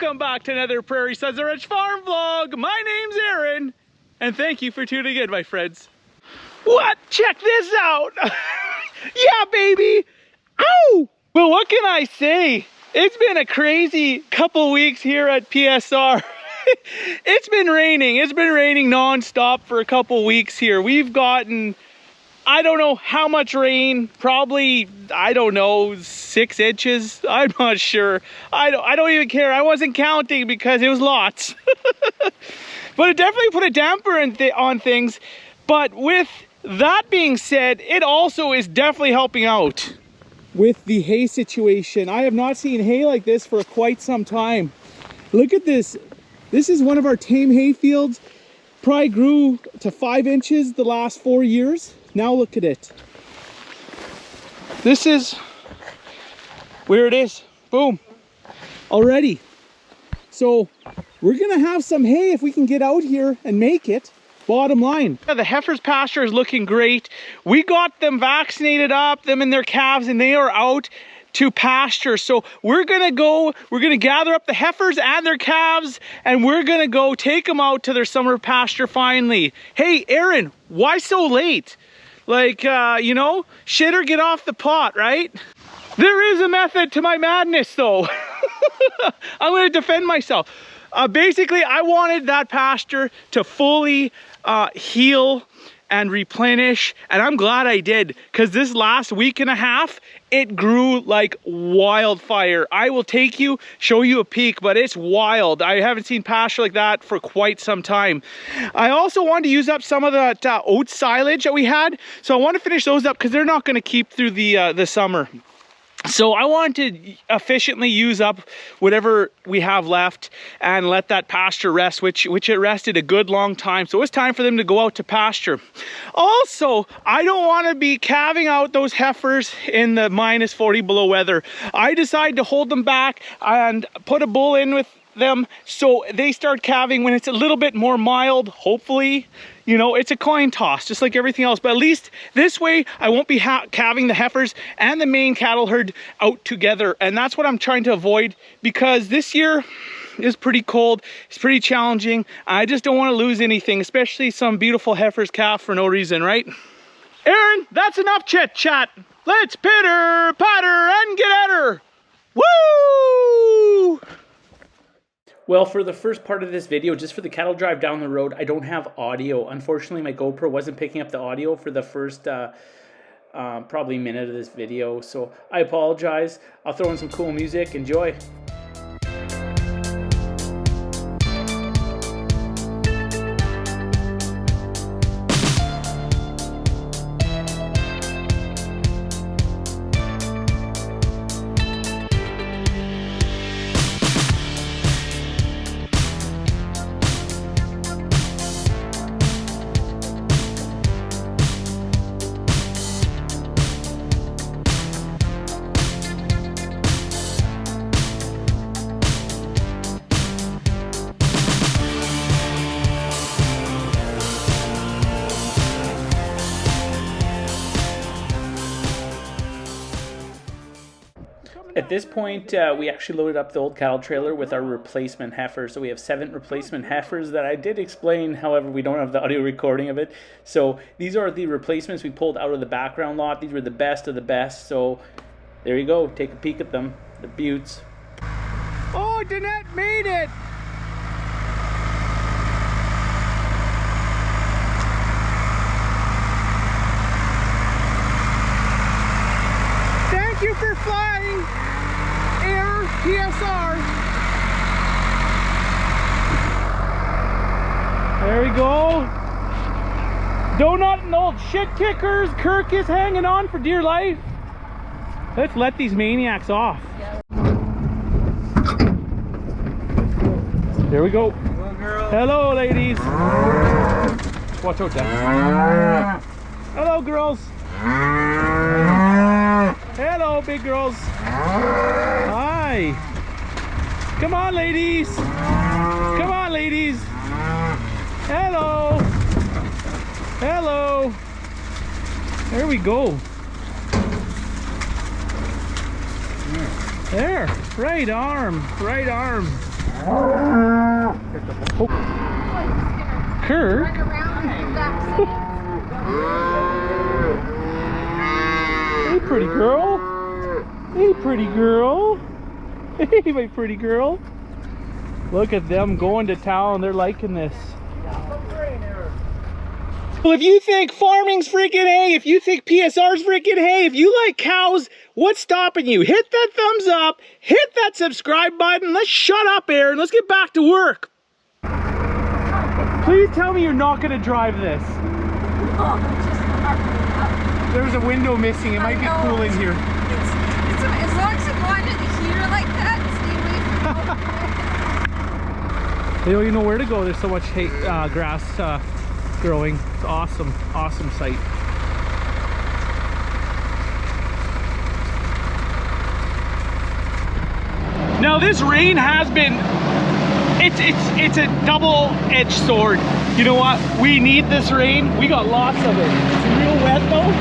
Welcome back to another Prairie Sons of Rich Farm vlog. My name's Aaron, and thank you for tuning in, my friends. What? Check this out. Yeah, baby. Ow! Well, what can I say? It's been a crazy couple weeks here at PSR. It's been raining. It's been raining non-stop for a couple weeks here. We've gotten, I don't know how much rain, probably, I don't know, 6 inches. I'm not sure. I don't even care. I wasn't counting because it was lots. But it definitely put a damper on things. But with that being said, it also is definitely helping out with the hay situation. I have not seen hay like this for quite some time. Look at this. This is one of our tame hay fields. Probably grew to 5 inches the last 4 years. Now look at it. This is where it is. Boom. Already. So we're gonna have some hay if we can get out here and make it. Bottom line. The heifer's pasture is looking great. We got them vaccinated up, them and their calves, and they are out to pasture. So we're gonna gather up the heifers and their calves, and we're gonna go take them out to their summer pasture finally. Hey, Aaron, why so late? Like, you know, shit or get off the pot, right? There is a method to my madness, though. I'm gonna defend myself. Basically, I wanted that pasture to fully heal and replenish, and I'm glad I did, because this last week and a half it grew like wildfire. I will show you a peek, but it's wild. I haven't seen pasture like that for quite some time. I also wanted to use up some of that oat silage that we had, so I want to finish those up because they're not going to keep through the summer. So I want to efficiently use up whatever we have left and let that pasture rest, which it rested a good long time. So it's time for them to go out to pasture. Also, I don't want to be calving out those heifers in the -40 below weather. I decided to hold them back and put a bull in with them so they start calving when it's a little bit more mild, hopefully. You know, it's a coin toss, just like everything else. But at least this way, I won't be calving the heifers and the main cattle herd out together. And that's what I'm trying to avoid, because this year is pretty cold. It's pretty challenging. I just don't want to lose anything, especially some beautiful heifers calf for no reason, right? Aaron, that's enough chit chat. Let's pitter patter and get at her. Woo! Well, for the first part of this video, just for the cattle drive down the road, I don't have audio. Unfortunately, my GoPro wasn't picking up the audio for the first probably minute of this video, so I apologize. I'll throw in some cool music. Enjoy. At this point, we actually loaded up the old cattle trailer with our replacement heifers. So we have 7 replacement heifers that I did explain. However, we don't have the audio recording of it. So these are the replacements we pulled out of the background lot. These were the best of the best. So there you go. Take a peek at them. The beauts. Oh, Danette made it! Thank you for flying, Air PSR. There we go. Donut and old shit kickers. Kirk is hanging on for dear life. Let's let these maniacs off. There we go. Hello, girls. Hello, ladies. Watch out, Dad. Hello, girls. Hello, big girls. Hi. Come on, ladies. Come on, ladies. Hello. Hello. There we go. There, right arm, right arm. Oh. Cur? Hey, pretty girl. Hey, pretty girl. Hey, my pretty girl. Look at them going to town. They're liking this. Well, if you think farming's freaking hay, if you think PSR's freaking hay, if you like cows, what's stopping you? Hit that thumbs up, hit that subscribe button. Let's shut up, Aaron. Let's get back to work. Please tell me you're not going to drive this. No, just There's a window missing. It might be cool in here. It's as long as you go under the heater like that, stay away from They don't even know where to go. There's so much hay, grass growing. It's awesome, awesome sight. Now this rain has been, it's a double-edged sword. You know what? We need this rain. We got lots of it. It's real wet though.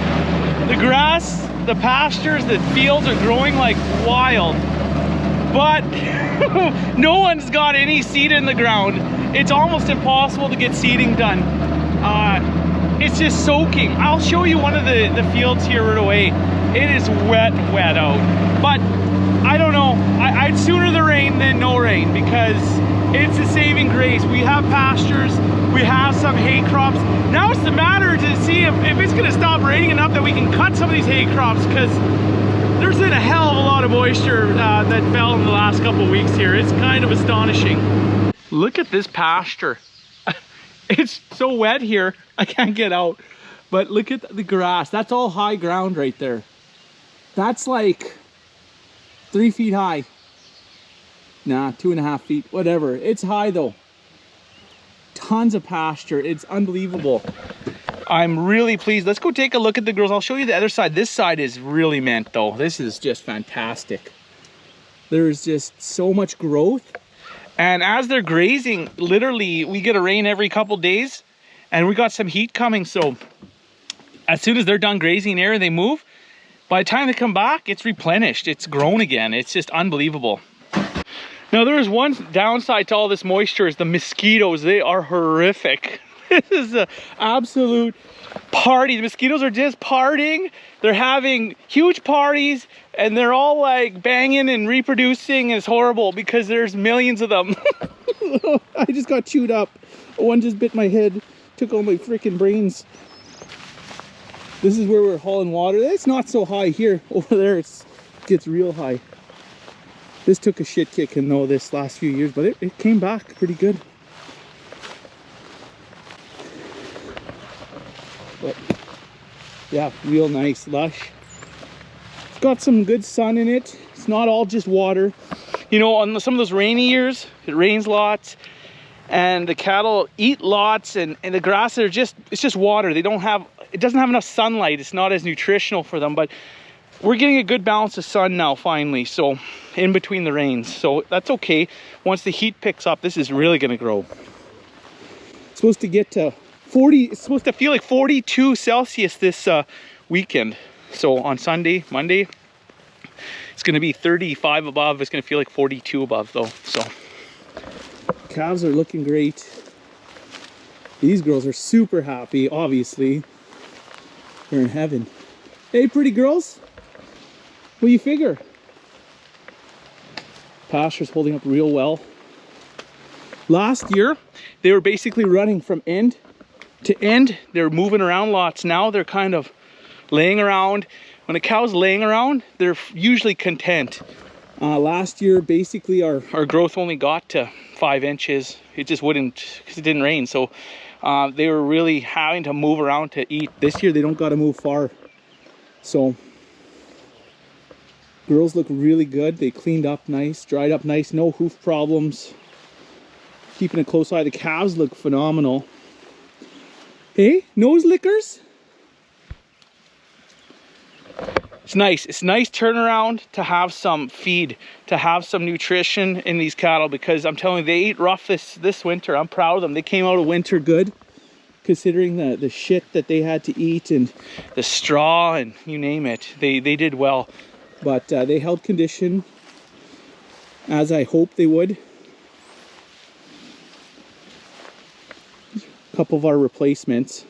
The grass, the pastures, the fields are growing like wild. But no one's got any seed in the ground. It's almost impossible to get seeding done. It's just soaking. I'll show you one of the fields here right away. It is wet out. But I don't know. I'd sooner the rain than no rain because it's a saving grace. We have pastures. We have some hay crops. Now it's the matter to see if it's going to stop raining enough that we can cut some of these hay crops because there's been a hell of a lot of moisture that fell in the last couple of weeks here. It's kind of astonishing. Look at this pasture. It's so wet here, I can't get out. But look at the grass. That's all high ground right there. That's like 3 feet high. Nah, 2.5 feet, whatever. It's high though. Tons of pasture. It's unbelievable. I'm really pleased. Let's go take a look at the girls. I'll show you the other side. This side is really mint though. This is just fantastic. There's just so much growth. And as they're grazing, literally we get a rain every couple days and we got some heat coming. So as soon as they're done grazing here and they move, by the time they come back, it's replenished. It's grown again. It's just unbelievable. Now there is one downside to all this moisture is the mosquitoes. They are horrific. This is an absolute party. The mosquitoes are just partying. They're having huge parties and they're all like banging and reproducing. It's horrible because there's millions of them. I just got chewed up. One just bit my head, took all my freaking brains. This is where we're hauling water. It's not so high here. Over there it gets real high. This took a shit kicking though this last few years, but it came back pretty good. But yeah, real nice, lush. It's got some good sun in it. It's not all just water. You know, on some of those rainy years, it rains lots and the cattle eat lots and the grass it's just water. It doesn't have enough sunlight. It's not as nutritional for them, but we're getting a good balance of sun now finally, so in between the rains. So that's okay. Once the heat picks up, this is really gonna grow. It's supposed to get to 40, it's supposed to feel like 42 Celsius this weekend. So on Sunday, Monday, it's gonna be 35 above. It's gonna feel like 42 above though, so. Calves are looking great. These girls are super happy, obviously. They're in heaven. Hey, pretty girls. What do you figure? Pasture's holding up real well. Last year, they were basically running from end to end. They're moving around lots. Now they're kind of laying around. When a cow's laying around, they're usually content. Last year, basically our growth only got to 5 inches. It just wouldn't, because it didn't rain. So they were really having to move around to eat. This year, they don't got to move far. So girls look really good. They cleaned up nice, dried up nice, no hoof problems. Keeping a close eye. The calves look phenomenal. Hey, nose lickers? It's nice. It's nice turnaround to have some feed, to have some nutrition in these cattle, because I'm telling you, they ate rough this winter. I'm proud of them. They came out of winter good, considering the shit that they had to eat and the straw and you name it. They did well, but they held condition. as I hoped they would. A couple of our replacements.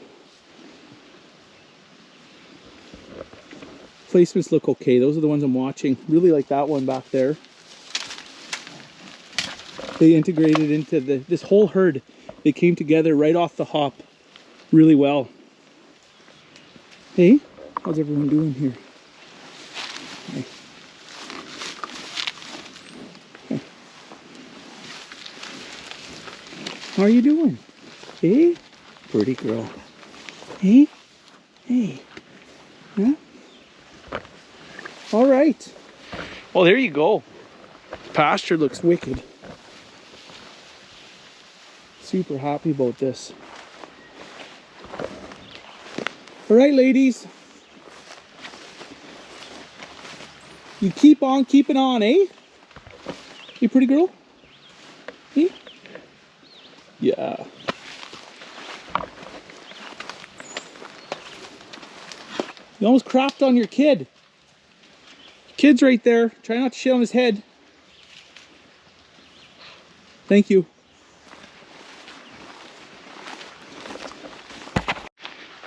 Replacements look okay. Those are the ones I'm watching. Really like that one back there. They integrated into this whole herd. They came together right off the hop really well. Hey, how's everyone doing here? Okay. Okay. How are you doing? Hey, pretty girl. Hey, hey. Yeah. All right. Well, there you go. Pasture looks wicked. Super happy about this. All right, ladies. You keep on keeping on, eh? You pretty girl? Eh? Yeah. You almost crapped on your kid. Kid's right there. Try not to shit on his head. Thank you.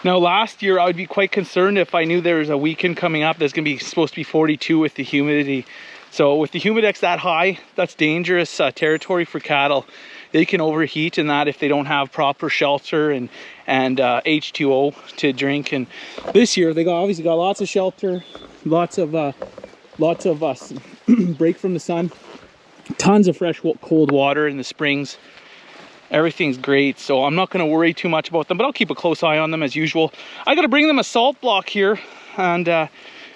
Now last year I would be quite concerned if I knew there was a weekend coming up that's going to be supposed to be 42 with the humidity. So with the humidex that high, that's dangerous territory for cattle. They can overheat in that if they don't have proper shelter and H2O to drink. And this year they obviously got lots of shelter, lots of break from the sun, tons of fresh cold water in the springs. Everything's great, so I'm not going to worry too much about them, but I'll keep a close eye on them as usual. I got to bring them a salt block here and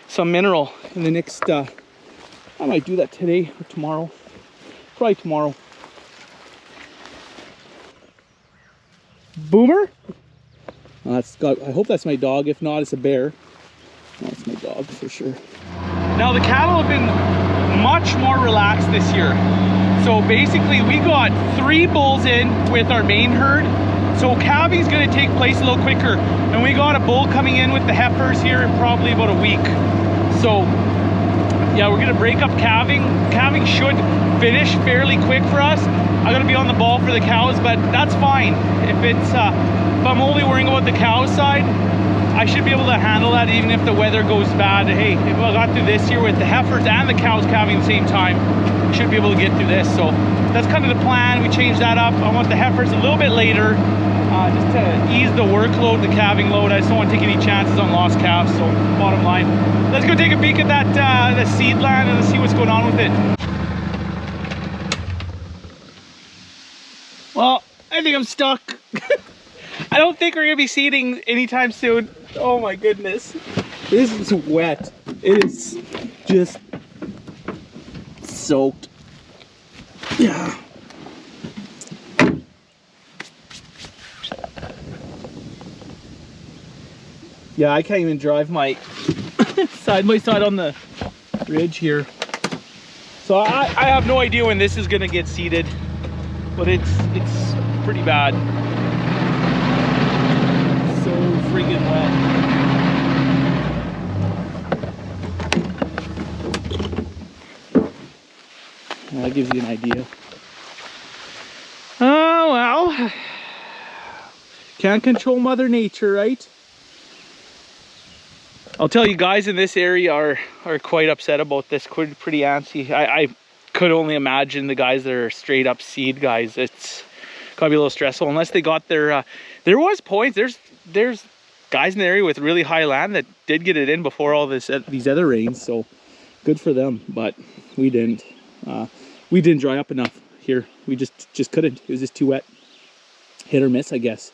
some mineral in the next, I might do that today or tomorrow. Probably tomorrow. Boomer? Well, I hope that's my dog. If not, it's a bear. No, it's my dog for sure. Now the cattle have been much more relaxed this year. So basically we got 3 bulls in with our main herd. So calving is going to take place a little quicker. And we got a bull coming in with the heifers here in probably about a week. So yeah, we're going to break up calving. Calving should finish fairly quick for us. I'm going to be on the ball for the cows, but that's fine. If I'm only worrying about the cow side, I should be able to handle that even if the weather goes bad. Hey, if I got through this year with the heifers and the cows calving at the same time, I should be able to get through this. So that's kind of the plan. We changed that up. I want the heifers a little bit later, just to ease the workload, the calving load. I just don't want to take any chances on lost calves. So bottom line, let's go take a peek at that the seed land and let's see what's going on with it. Well, I think I'm stuck. I don't think we're gonna be seeding anytime soon. Oh my goodness. This is wet. It is just soaked. Yeah. Yeah, I can't even drive my side by side on the ridge here. So I have no idea when this is gonna get seeded, but it's pretty bad. So friggin' wet. Well, that gives you an idea. Oh well. Can't control Mother Nature, right? I'll tell you, guys in this area are quite upset about this, pretty antsy. I could only imagine the guys that are straight up seed guys. It's gotta be a little stressful unless they got their there was points. There's guys in the area with really high land that did get it in before all these other rains, so good for them. But we didn't dry up enough here. We just couldn't. It was just too wet. Hit or miss, I guess.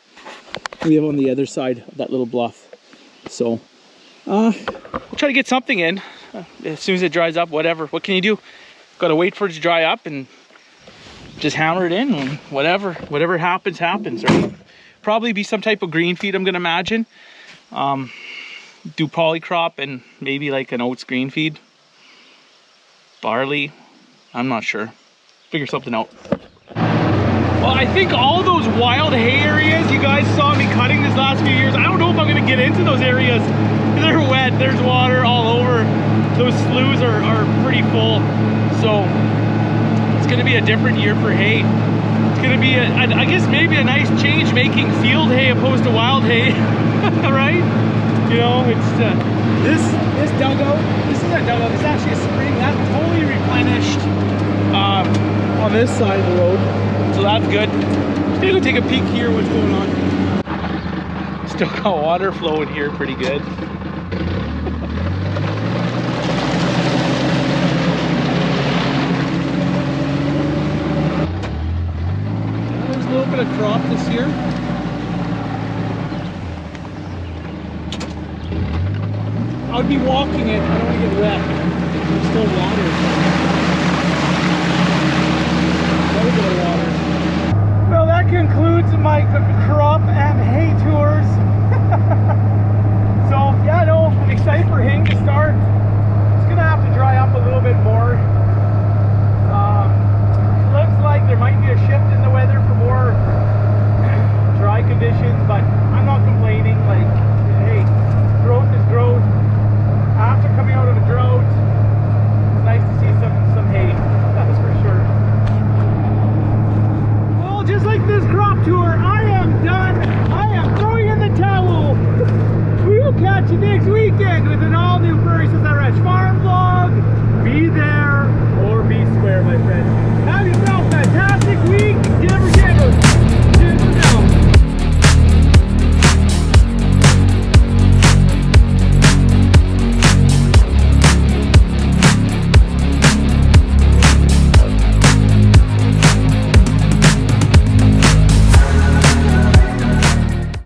We have on the other side of that little bluff. So we'll try to get something in as soon as it dries up. Whatever. What can you do? Got to wait for it to dry up and just hammer it in. And whatever happens, right? Probably be some type of green feed, I'm gonna imagine. Do polycrop and maybe like an oats green feed. Barley. I'm not sure. Figure something out. Well, I think all those wild hay areas you guys saw me cutting this last few years, I don't know if I'm gonna get into those areas. They're wet, there's water all over. Those sloughs are pretty full. So gonna be a different year for hay. It's gonna be, I guess maybe a nice change making field hay opposed to wild hay, right? You know, it's this dugout. This is a dugout. This is actually a spring that's totally replenished on this side of the road, so that's good. Just gonna go take a peek here. What's going on? Still got water flowing here, pretty good. There's a little bit of crop this year. I would be walking it. I don't want to get wet. There's still water. Quite a bit of water. Well, that concludes my crop and hay tours. So, yeah, no, I'm excited for haying to start. It's going to have to dry up a little bit more. Looks like there might be a shift in the weather for more dry conditions, but I'm not complaining. Like, hey, growth is growth. After coming out of a drought, it's nice to see some hay, that's for sure. Well, just like this crop tour, I am done. I am throwing in the towel. We will catch you next weekend with an all-new Prairie Sunset Ranch farm vlog. Be there or be square, my friend. Have yourself